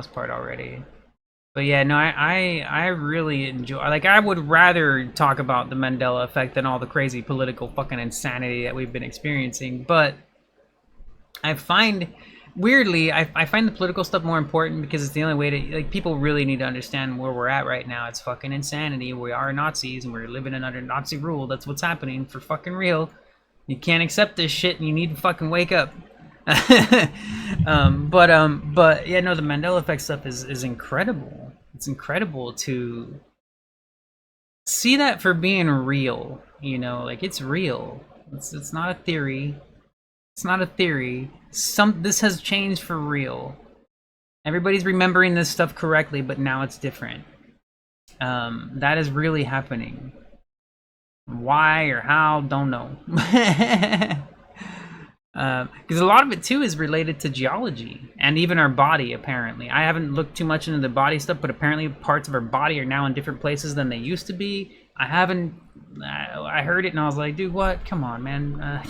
most part already. But yeah, no, I really enjoy. Like, I would rather talk about the Mandela effect than all the crazy political fucking insanity that we've been experiencing. But I find, weirdly, I find the political stuff more important because it's the only way to, like, people really need to understand where we're at right now. It's fucking insanity. We are Nazis and we're living under Nazi rule. That's what's happening for fucking real. You can't accept this shit and you need to fucking wake up. But yeah, no, the Mandela effect stuff is incredible. It's incredible to see that for being real. You know, like, it's real. It's not a theory. It's not a theory. This has changed for real. Everybody's remembering this stuff correctly, but now it's different. That is really happening. Why or how, don't know. Because a lot of it too is related to geology and even our body. Apparently, I haven't looked too much into the body stuff, but apparently parts of our body are now in different places than they used to be. I haven't. I heard it and I was like, dude, what? Come on, man.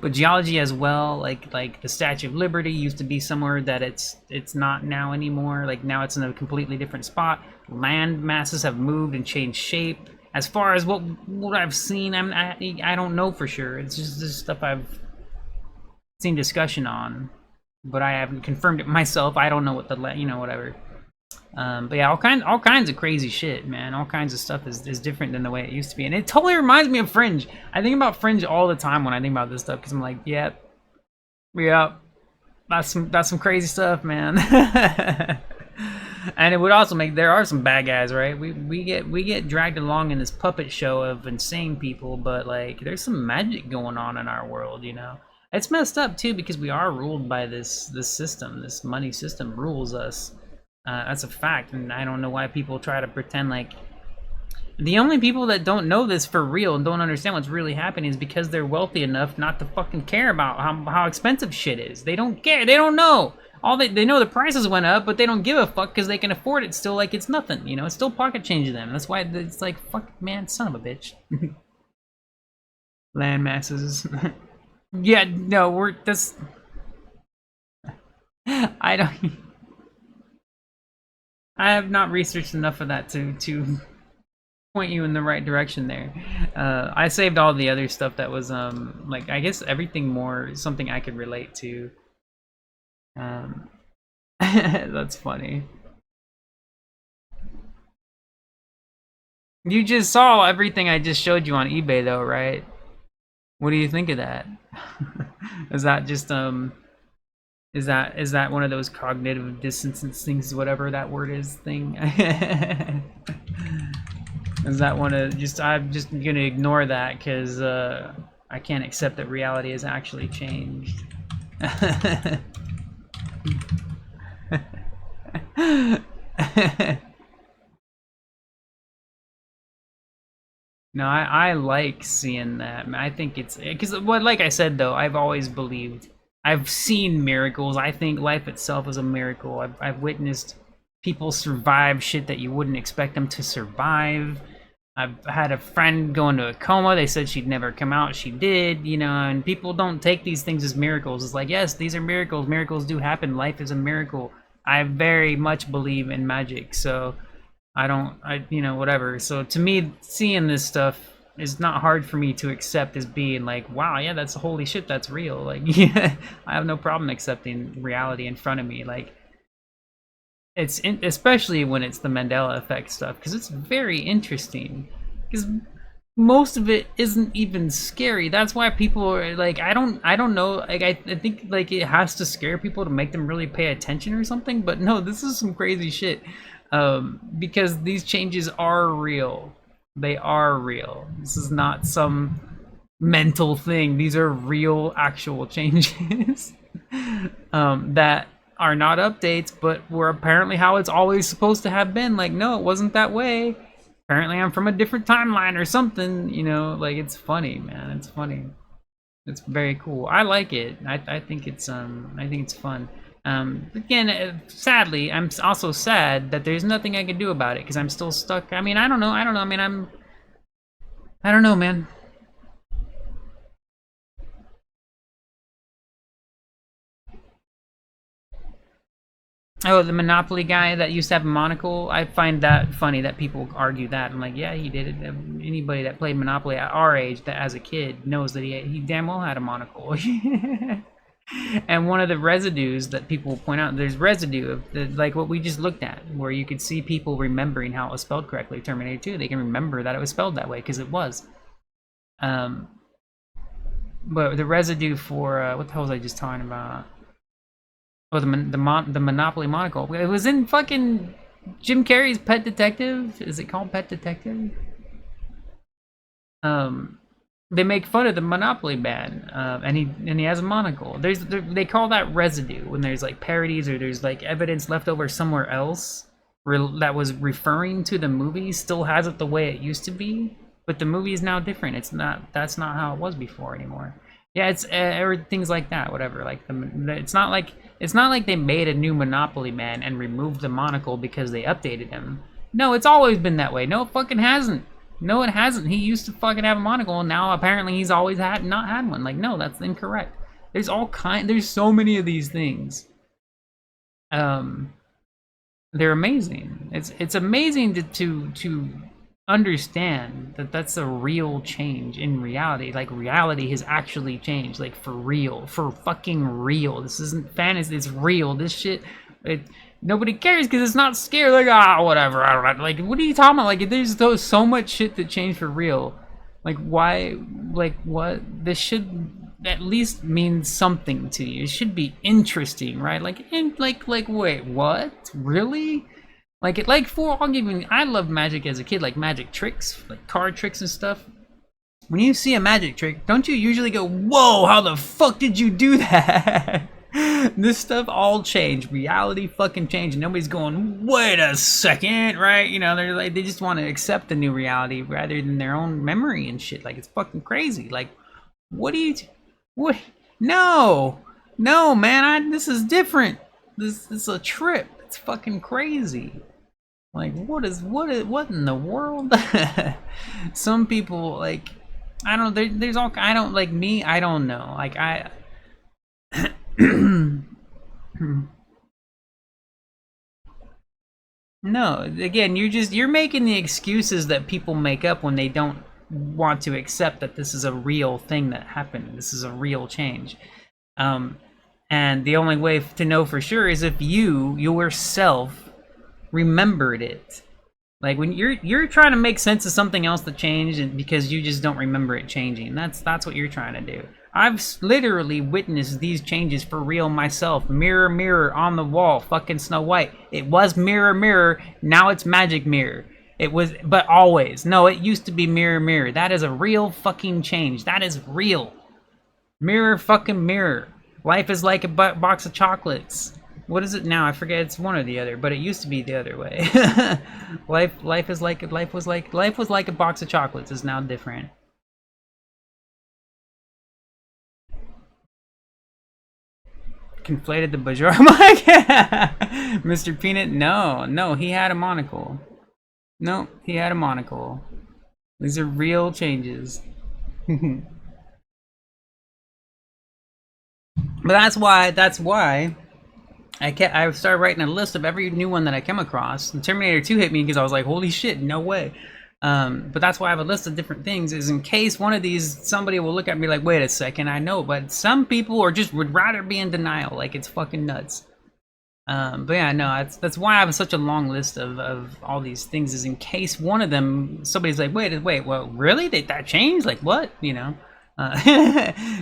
But geology as well, like the Statue of Liberty used to be somewhere that it's not now anymore. Like, now it's in a completely different spot. Land masses have moved and changed shape. As far as what I've seen, I don't know for sure. It's just this stuff I've seen discussion on, but I haven't confirmed it myself. I don't know what whatever. But yeah, all kinds of crazy shit, man. All kinds of stuff is different than the way it used to be, and it totally reminds me of Fringe. I think about Fringe all the time when I think about this stuff because I'm like, yep, that's some crazy stuff, man. And it would also make, there are some bad guys, right? We get dragged along in this puppet show of insane people, but like, there's some magic going on in our world, you know. It's messed up too because we are ruled by this system. This money system rules us. That's a fact, and I don't know why people try to pretend like. The only people that don't know this for real and don't understand what's really happening is because they're wealthy enough not to fucking care about how expensive shit is. They don't care. They don't know. All they know the prices went up, but they don't give a fuck because they can afford it still like it's nothing. You know, it's still pocket change to them. That's why it's like, fuck, man, son of a bitch. Land masses. Yeah, no, I don't. I have not researched enough of that to point you in the right direction there. I saved all the other stuff that was like, I guess everything more something I could relate to. That's funny. You just saw everything I just showed you on eBay though, right? What do you think of that? Is that just is that one of those cognitive dissonance things, whatever that word is, thing? Is that one of just, I'm just gonna ignore that because I can't accept that reality has actually changed. No, I like seeing that. I think it's because, well, like I said though, I've always believed, I've seen miracles. I think life itself is a miracle. I've witnessed people survive shit that you wouldn't expect them to survive. I've had a friend go into a coma. They said she'd never come out. She did, you know, and people don't take these things as miracles. It's like, yes, these are miracles. Miracles do happen. Life is a miracle. I very much believe in magic, so you know, whatever. So to me, seeing this stuff is not hard for me to accept as being like, wow, yeah, that's holy shit, that's real. Like, yeah, I have no problem accepting reality in front of me. Like, especially when it's the Mandela effect stuff, because it's very interesting. Because most of it isn't even scary. That's why people are like, I don't know. Like, I think like it has to scare people to make them really pay attention or something. But no, this is some crazy shit. Because these changes are real. They are real. This is not some mental thing. These are real, actual changes that are not updates, but were apparently how it's always supposed to have been. Like, no, it wasn't that way. Apparently, I'm from a different timeline or something. You know, like, it's funny, man. It's funny. It's very cool. I like it. I think it's fun. Again, sadly, I'm also sad that there's nothing I can do about it because I'm still stuck. I mean, I don't know. I mean, I don't know, man. Oh, the Monopoly guy that used to have a monocle. I find that funny that people argue that. I'm like, yeah, he did it. Anybody that played Monopoly at our age, that as a kid, knows that he damn well had a monocle. And one of the residues that people point out, there's residue of like what we just looked at, where you could see people remembering how it was spelled correctly. Terminator 2, they can remember that it was spelled that way because it was. Um, but the residue for what the hell was I just talking about? Oh, the Monopoly monocle. It was in fucking Jim Carrey's Pet Detective. Is it called Pet Detective? They make fun of the Monopoly man, and he has a monocle. They call that residue when there's like parodies or there's like evidence left over somewhere else that was referring to the movie still has it the way it used to be, but the movie is now different. It's not. That's not how it was before anymore. Yeah, it's or things like that. Whatever. Like it's not like they made a new Monopoly man and removed the monocle because they updated him. No, it's always been that way. No, it fucking hasn't. No, it hasn't. He used to fucking have a monocle, and now apparently he's always not had one. Like, no, that's incorrect. There's so many of these things. They're amazing. It's amazing to understand that that's a real change in reality. Like, reality has actually changed. Like, for real, for fucking real. This isn't fantasy. It's real. This shit. Nobody cares because it's not scary. Like, whatever. I don't know. Like, what are you talking about? Like, there's so much shit that changed for real. Like, why? Like, what? This should at least mean something to you. It should be interesting, right? Like, wait, what? Really? I love magic as a kid, like magic tricks, like card tricks and stuff. When you see a magic trick, don't you usually go, whoa, how the fuck did you do that? This stuff all changed. Reality fucking changed. And nobody's going, wait a second, right? You know, they just want to accept the new reality rather than their own memory and shit. Like, it's fucking crazy. Like, what? No, man, this is different. This is a trip. It's fucking crazy. Like, what in the world? Some people, like, I don't know, there's all, I don't, like, me, I don't know. Like, no, again, you're making the excuses that people make up when they don't want to accept that this is a real thing that happened. This is a real change. And the only way to know for sure is if you yourself remembered it. Like, when you're trying to make sense of something else that changed, and because you just don't remember it changing. That's what you're trying to do. I've literally witnessed these changes for real myself. Mirror, mirror on the wall, fucking Snow White. It was mirror, mirror. Now it's magic mirror. It was, but always. No, it used to be mirror, mirror. That is a real fucking change. That is real. Mirror, fucking mirror. Life is like a box of chocolates. What is it now? I forget. It's one or the other, but it used to be the other way. life was like a box of chocolates. Is now different. Conflated the bourgeois. Mr. Peanut. No, he had a monocle. No, he had a monocle. These are real changes. But that's why I started writing a list of every new one that I came across. And Terminator 2 hit me because I was like, holy shit, no way. But that's why I have a list of different things, is in case one of these, somebody will look at me like, wait a second, I know, but some people are just would rather be in denial, like it's fucking nuts. But yeah, no, that's why I have such a long list of all these things, is in case one of them, somebody's like, wait, well, really? That changed? Like, what? You know?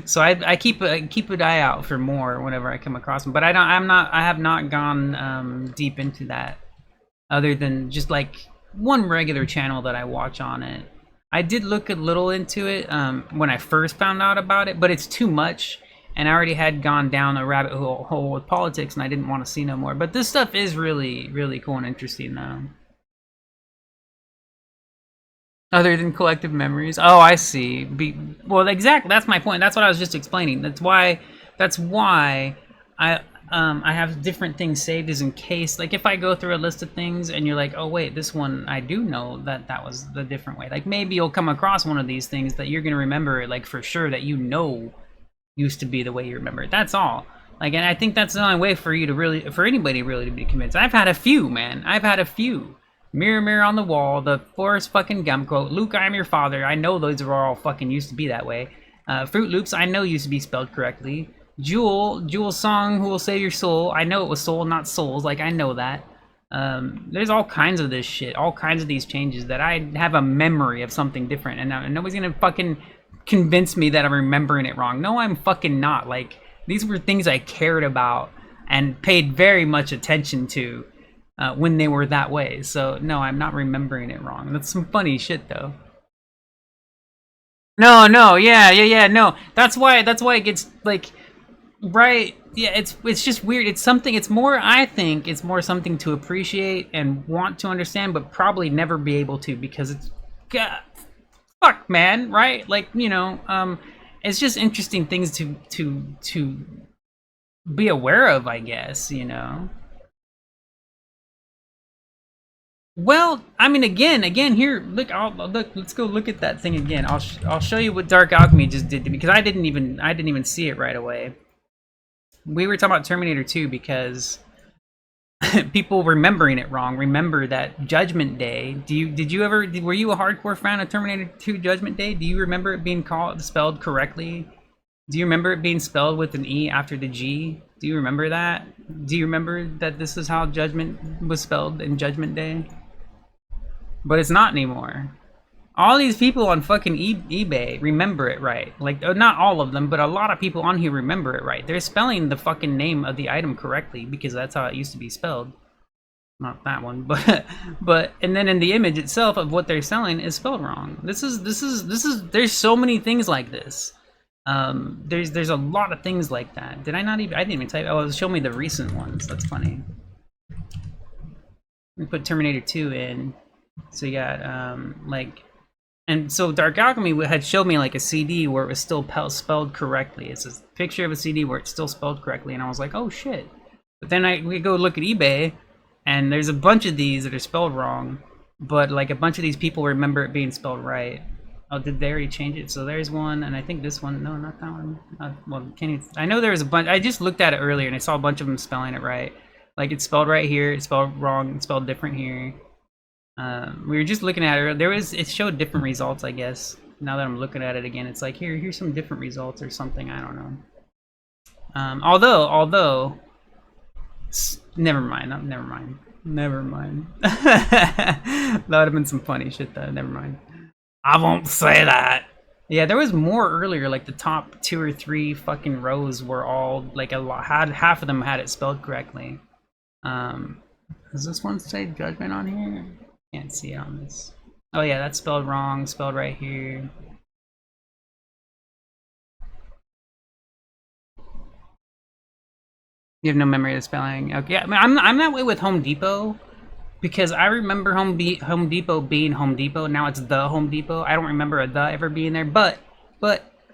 So I keep an eye out for more whenever I come across them, but I have not gone deep into that, other than just like one regular channel that I watch on it. I did look a little into it when I first found out about it, but it's too much, and I already had gone down a rabbit hole with politics, and I didn't want to see no more. But this stuff is really, really cool and interesting though. Other than collective memories. Oh, I see. Well, exactly. That's my point. That's what I was just explaining. That's why I have different things saved, is in case, like, if I go through a list of things and you're like, oh wait, this one I do know that was the different way. Like, maybe you'll come across one of these things that you're gonna remember, like, for sure, that you know used to be the way you remember it. That's all. Like, and I think that's the only way for you to really, for anybody really to be convinced. I've had a few, man. I've had a few. Mirror, mirror on the wall, the Forrest fucking Gump quote, Luke, I am your father. I know those are all fucking used to be that way. Fruit Loops, I know used to be spelled correctly. Jewel's song, Who Will Save Your Soul. I know it was soul, not souls. Like, I know that. There's all kinds of this shit, all kinds of these changes that I have a memory of something different, and nobody's gonna fucking convince me that I'm remembering it wrong. No, I'm fucking not. Like, these were things I cared about and paid very much attention to when they were that way. So no, I'm not remembering it wrong. That's some funny shit though. No, yeah, no. That's why it gets like, right, yeah, it's just weird. It's something, it's more, I think it's more something to appreciate and want to understand, but probably never be able to, because it's, God, fuck, man, right? Like, you know, it's just interesting things to be aware of, I guess, you know. Well, I mean, again, here, look, look. Let's go look at that thing again. I'll show you what Dark Alchemy just did to me, because I didn't even see it right away. We were talking about Terminator 2 because people remembering it wrong. Remember that Judgment Day. Did you ever, were you a hardcore fan of Terminator 2 Judgment Day? Do you remember it being spelled correctly? Do you remember it being spelled with an E after the G? Do you remember that? Do you remember that this is how Judgment was spelled in Judgment Day? But it's not anymore. All these people on fucking eBay remember it right. Like, not all of them, but a lot of people on here remember it right. They're spelling the fucking name of the item correctly because that's how it used to be spelled. Not that one, but and then in the image itself of what they're selling is spelled wrong. This is there's so many things like this. There's a lot of things like that. Did I not even, I didn't even type, oh, show me the recent ones. That's funny. We put Terminator 2 in. So you got like, and so Dark Alchemy had showed me like a CD where it was still spelled correctly. It's a picture of a CD where it's still spelled correctly, and I was like, oh shit. But then we go look at eBay, and there's a bunch of these that are spelled wrong, but like a bunch of these people remember it being spelled right. Oh, did they already change it? So there's one, and I think this one, no, not that one. Well, can you, I know there was a bunch, I just looked at it earlier, and I saw a bunch of them spelling it right. Like, it's spelled right here, it's spelled wrong, it's spelled different here. We were just looking at it. It showed different results, I guess. Now that I'm looking at it again, it's like, here's some different results or something. I don't know. Although, never mind. Never mind. That would have been some funny shit though. Never mind. I won't say that. Yeah, there was more earlier. Like the top 2 or 3 fucking rows were all like half of them had it spelled correctly. Does this one say Judgment on here? Can't see it on this. Oh yeah, that's spelled wrong, spelled right here. You have no memory of the spelling. Okay, yeah, I mean, I'm that way with Home Depot because I remember Home Depot being Home Depot. Now it's the Home Depot. I don't remember a the ever being there, but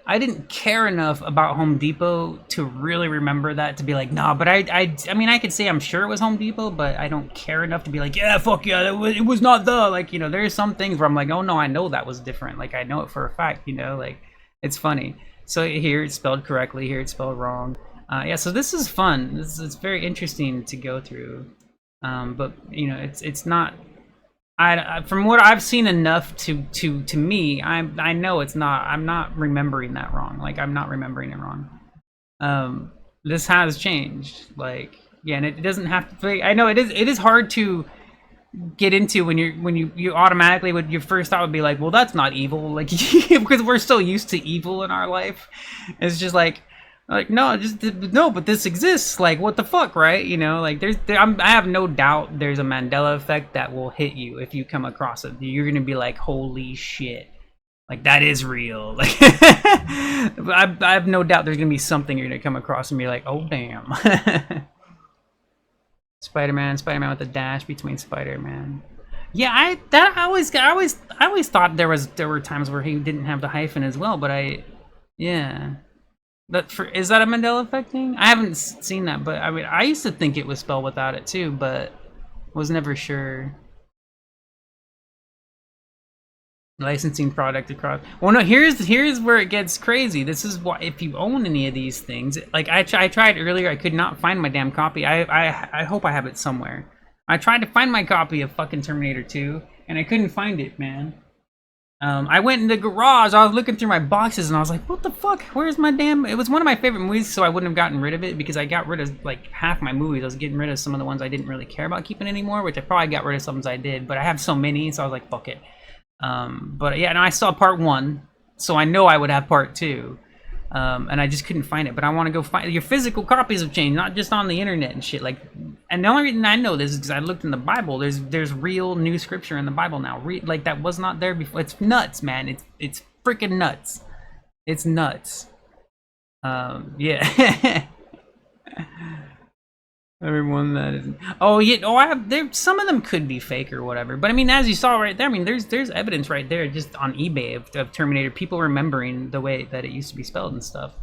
I didn't care enough about Home Depot to really remember that, to be like, nah, but I mean, I could say I'm sure it was Home Depot, but I don't care enough to be like, yeah, fuck yeah, it was not the, like, you know, there's some things where I'm like, oh no, I know that was different. Like, I know it for a fact, you know, like, it's funny. So here it's spelled correctly, here it's spelled wrong. Yeah, so this is fun. It's very interesting to go through. But, you know, it's not, I from what I've seen enough to me, I know it's not, I'm not remembering that wrong. Like, I'm not remembering it wrong. This has changed. Like, yeah, and it doesn't have to, I know it is hard to get into when you automatically would, your first thought would be like, well, that's not evil, like, because we're so used to evil in our life. It's just like no, just no, but this exists. Like, what the fuck, right? You know, like I have no doubt there's a Mandela effect that will hit you if you come across it. You're gonna be like, holy shit, like that is real. Like, I have no doubt there's gonna be something you're gonna come across and be like, oh damn. Spider-Man with a dash between Spider-Man. Yeah, I always thought there were times where he didn't have the hyphen as well, but yeah. Is that a Mandela effect thing? I haven't seen that, but I mean, I used to think it was spelled without it too, but was never sure. licensing product across. Well, no, here's where it gets crazy. This is why, if you own any of these things, like I tried earlier, I could not find my damn copy. I hope I have it somewhere. I tried to find my copy of fucking Terminator 2, and I couldn't find it, man. I went in the garage, I was looking through my boxes, and I was like, what the fuck? Where's my damn... It was one of my favorite movies, so I wouldn't have gotten rid of it, because I got rid of, like, half my movies. I was getting rid of some of the ones I didn't really care about keeping anymore, which I probably got rid of some I did, but I have so many, so I was like, fuck it. But yeah, and I saw part 1, so I know I would have part 2. And I just couldn't find it, but I want to go find... Your physical copies have changed, not just on the internet and shit. Like, and the only reason I know this is because I looked in the Bible. There's real new scripture in the Bible now. Like, that was not there before. It's nuts, man. It's freaking nuts. It's nuts. Yeah. Everyone that is... Oh, yeah. Oh, some of them could be fake or whatever. But I mean, as you saw right there, I mean, there's evidence right there just on eBay of Terminator. People remembering the way that it used to be spelled and stuff.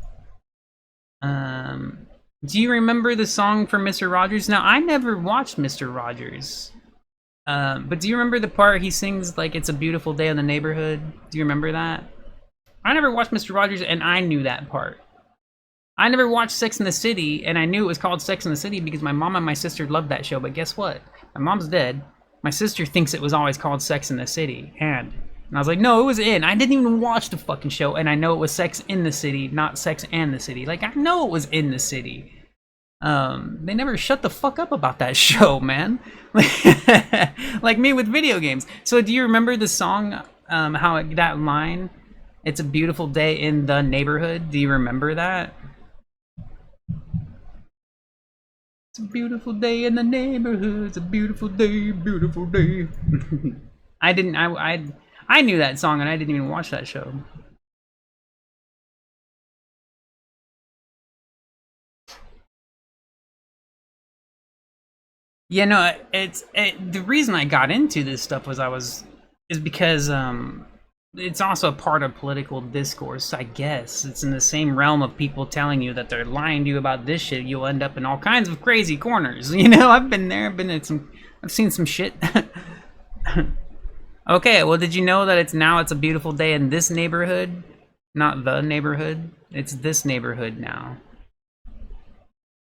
Do you remember the song for Mr. Rogers? Now, I never watched Mr. Rogers. But do you remember the part he sings, like, "It's a Beautiful Day in the Neighborhood"? Do you remember that? I never watched Mr. Rogers, and I knew that part. I never watched Sex and the City, and I knew it was called Sex and the City because my mom and my sister loved that show, but guess what? My mom's dead. My sister thinks it was always called Sex and the City, and I was like, no, it was in. I didn't even watch the fucking show, and I know it was Sex in the City, not Sex and the City. Like, I know it was in the city. They never shut the fuck up about that show, man. Like me with video games. So do you remember the song, that line, "It's a beautiful day in the neighborhood"? Do you remember that? It's a beautiful day in the neighborhood. It's a beautiful day, beautiful day. I knew that song and I didn't even watch that show. Yeah, no, the reason I got into this stuff is because it's also a part of political discourse, I guess. It's in the same realm of people telling you that they're lying to you about this shit. You'll end up in all kinds of crazy corners. You know, I've been there. I've seen some shit. Okay, well, did you know that it's a beautiful day in this neighborhood? Not the neighborhood. It's this neighborhood now.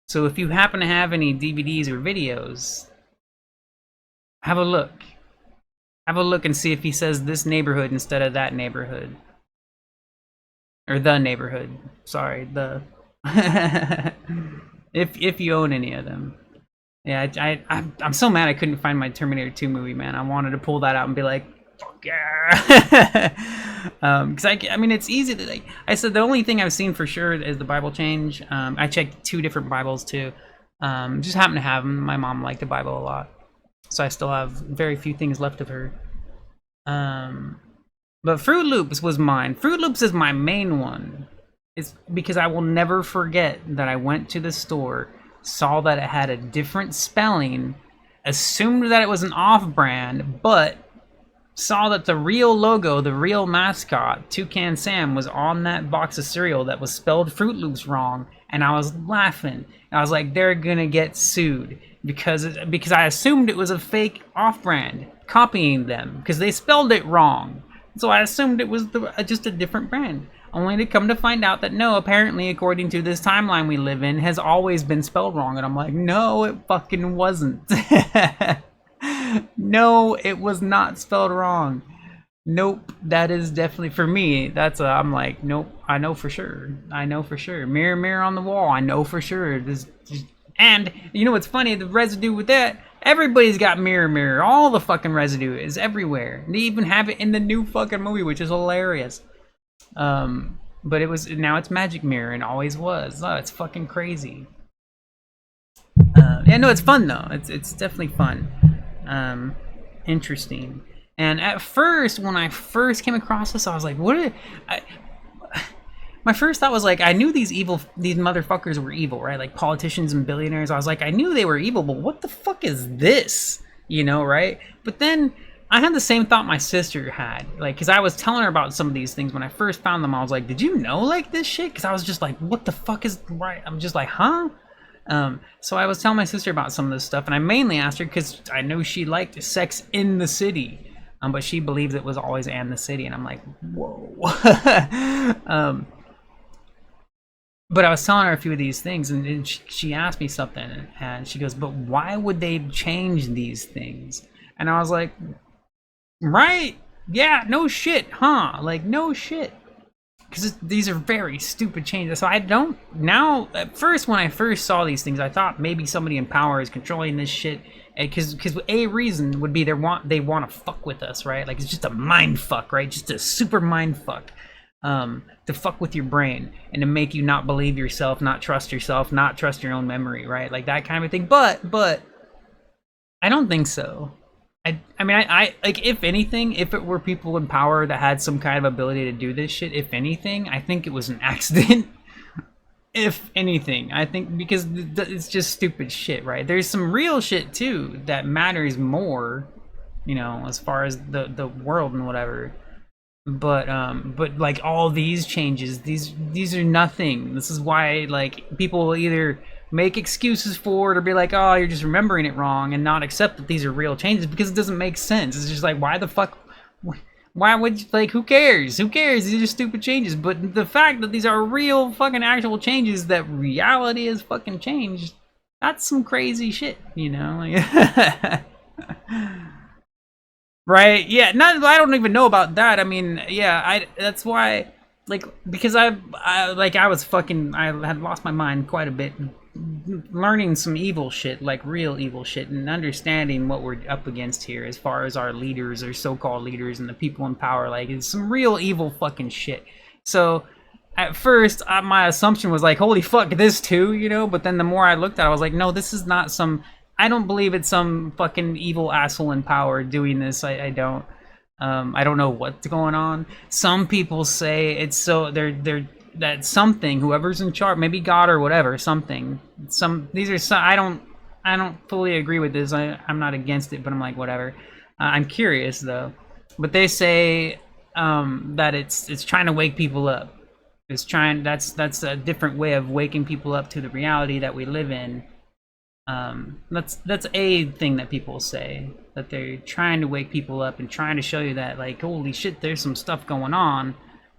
So if you happen to have any DVDs or videos, have a look. Have a look and see if he says this neighborhood instead of that neighborhood. Or the neighborhood. Sorry, the... if you own any of them. Yeah, I'm so mad I couldn't find my Terminator 2 movie, man. I wanted to pull that out and be like, fuck yeah. Because I mean, it's easy to, like, I said the only thing I've seen for sure is the Bible change. I checked 2 different Bibles too. Just happen to have them. My mom liked the Bible a lot. So I still have very few things left of her. But Fruit Loops was mine. Fruit Loops is my main one. It's because I will never forget that I went to the store, saw that it had a different spelling, assumed that it was an off-brand, but saw that the real logo, the real mascot, Toucan Sam, was on that box of cereal that was spelled Fruit Loops wrong, and I was laughing. I was like, they're gonna get sued because I assumed it was a fake off-brand copying them because they spelled it wrong. So I assumed it was just a different brand, only to come to find out that no, apparently, according to this timeline we live in, has always been spelled wrong. And I'm like, no, it fucking wasn't. No, it was not spelled wrong. Nope, that is definitely, for me, I'm like, nope, I know for sure. I know for sure. Mirror, mirror on the wall, I know for sure. And, you know what's funny, the residue with that, everybody's got mirror, mirror. All the fucking residue is everywhere. They even have it in the new fucking movie, which is hilarious. But now it's Magic Mirror and always was. Oh, it's fucking crazy. Yeah, no, it's fun though. It's definitely fun. Interesting. And at first, when I first came across this, I was like, my first thought was like, I knew these motherfuckers were evil, right? Like politicians and billionaires. I was like, I knew they were evil, but what the fuck is this? You know, right? But then I had the same thought my sister had, like, because I was telling her about some of these things when I first found them. I was like, did you know, like, this shit? Because I was just like, what the fuck is right? I'm just like, huh? So I was telling my sister about some of this stuff, and I mainly asked her because I know she liked Sex in the City. But she believes it was always Anne the city, and I'm like, whoa. um, but I was telling her a few of these things, and she asked me something, and she goes, "But why would they change these things?" And I was like, "Right? Yeah, no shit, huh? Like, no shit." Because these are very stupid changes. So I don't now. At first, when I first saw these things, I thought maybe somebody in power is controlling this shit. Because a reason would be they want to fuck with us, right? Like it's just a mind fuck, right? Just a super mind fuck. To fuck with your brain and to make you not believe yourself, not trust yourself, not trust your own memory, right? Like that kind of thing. But I don't think so. I mean, I like, if anything, if it were people in power that had some kind of ability to do this shit, if anything, I think it was an accident. If anything, I think, because it's just stupid shit, right? There's some real shit too that matters more, you know, as far as the world and whatever. But like all these changes, these are nothing. This is why like people will either make excuses for it or be like, oh, you're just remembering it wrong, and not accept that these are real changes because it doesn't make sense. It's just like, why the fuck, why would you, like, who cares? Who cares? These are stupid changes. But the fact that these are real fucking actual changes, that reality has fucking changed, that's some crazy shit, you know? Like, right? Yeah, not, I don't even know about that. I mean, yeah, that's why, like, because I was fucking, I had lost my mind quite a bit learning some evil shit, like real evil shit, and understanding what we're up against here as far as our leaders or so-called leaders and the people in power. Like, it's some real evil fucking shit. So at first my assumption was like, holy fuck, this too, you know? But then the more I looked at it, I was like, no, this is not some, I don't believe it's some fucking evil asshole in power doing this. I don't know what's going on. Some people say it's so they're that something, whoever's in charge, maybe God or whatever, something. These are some, I don't fully agree with this. I'm not against it, but I'm like, whatever. I'm curious though. But they say that it's trying to wake people up. It's trying. That's a different way of waking people up to the reality that we live in. That's a thing that people say, that they're trying to wake people up and trying to show you that, like, holy shit, there's some stuff going on.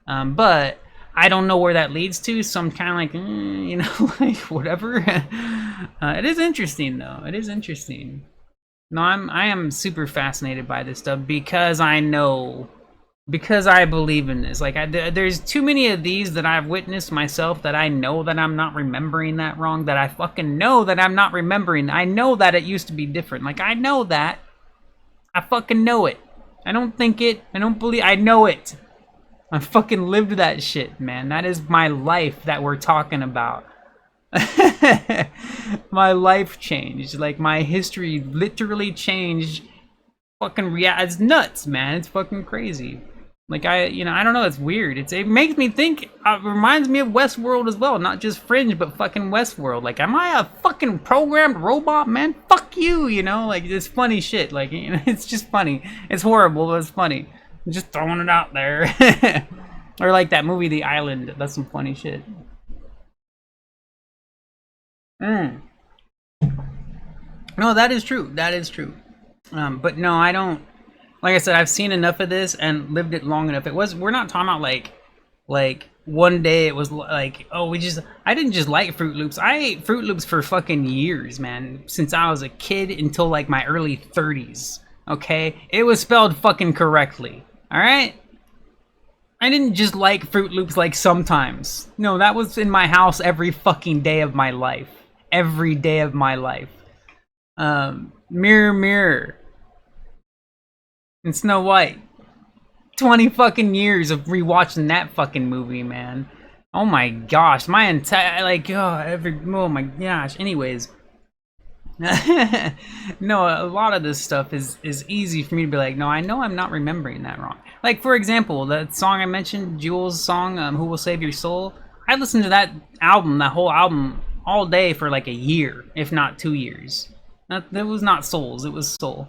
But I don't know where that leads to, so I'm kind of like, you know, like, whatever. It is interesting, though. It is interesting. No, I am super fascinated by this stuff because I know, because I believe in this. Like, there's too many of these that I've witnessed myself that I know that I'm not remembering that wrong, that I fucking know that I'm not remembering. I know that it used to be different. Like, I know that. I fucking know it. I don't think it. I don't believe. I know it. I fucking lived that shit, man. That is my life that we're talking about. My life changed. Like, my history literally changed. Fucking it's nuts, man. It's fucking crazy. Like, I don't know. It's weird. It makes me think. It reminds me of Westworld as well. Not just Fringe, but fucking Westworld. Like, am I a fucking programmed robot, man? Fuck you, you know? Like, it's funny shit. Like, you know, it's just funny. It's horrible, but it's funny. I'm just throwing it out there. Or like that movie, The Island. That's some funny shit. No, that is true. That is true. But no, I don't. Like I said, I've seen enough of this and lived it long enough. We're not talking about like one day it was like, oh, I didn't just like Fruit Loops. I ate Fruit Loops for fucking years, man. Since I was a kid until like my early 30s. Okay? It was spelled fucking correctly. Alright? I didn't just like Fruit Loops like sometimes. No, that was in my house every fucking day of my life. Every day of my life. Mirror, mirror. And Snow White. 20 fucking years of rewatching that fucking movie, man. Oh my gosh. My entire, like, oh my gosh. Anyways. No, a lot of this stuff is easy for me to be like, no, I know I'm not remembering that wrong. Like, for example, that song I mentioned, Jules' song, Who Will Save Your Soul? I listened to that whole album, all day for like a year, if not 2 years. That was not Souls, it was Soul.